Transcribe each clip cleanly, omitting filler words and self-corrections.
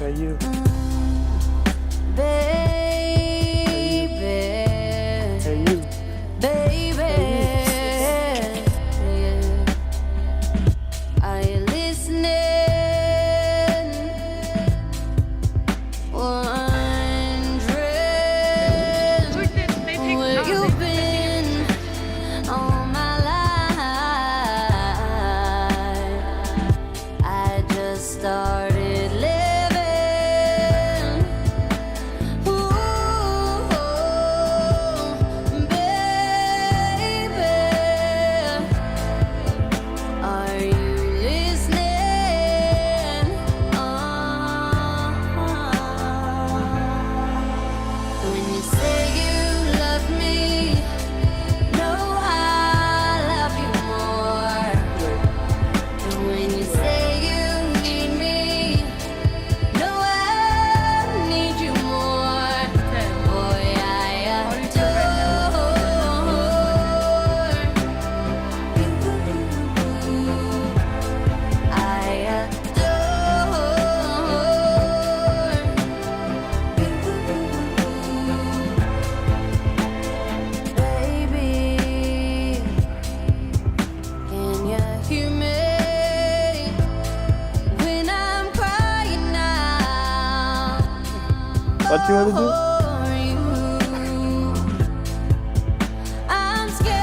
Hey, you. Baby, Hey, you. baby, yeah. Are you listening? Wondering where you've been all my life. I just started living. Ooh, baby, are you listening? When you say you love me, no, I love you more. And when you say you need me, no, I need you more. Boy, I adore baby, can you hear me when I'm crying now? What you want to do? For you, I'm scared,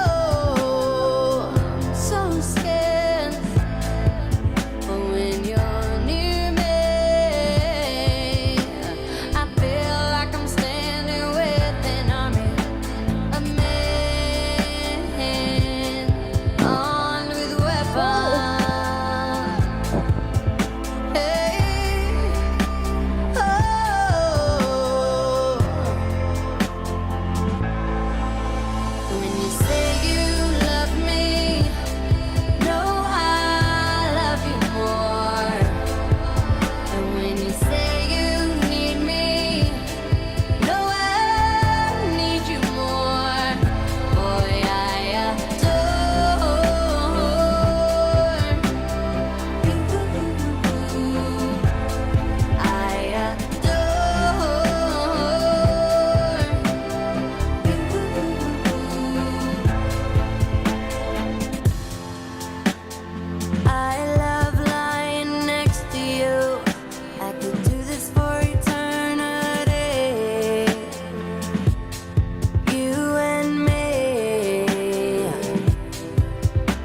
oh, I'm so scared. But when you're near me, I feel like I'm standing with an army of men armed with weapons. Hey, oh. When you say you love me, no, I love you more. And when you say you need me, no, I need you more. Boy, I I love lying next to you. I could do this for eternity. You and me,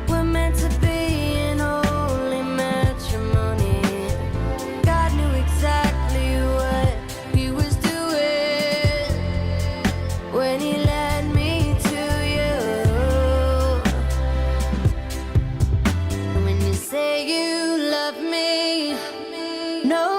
we're meant to be in holy matrimony. God knew exactly what he was doing when he led me to you. When you say you love me, no,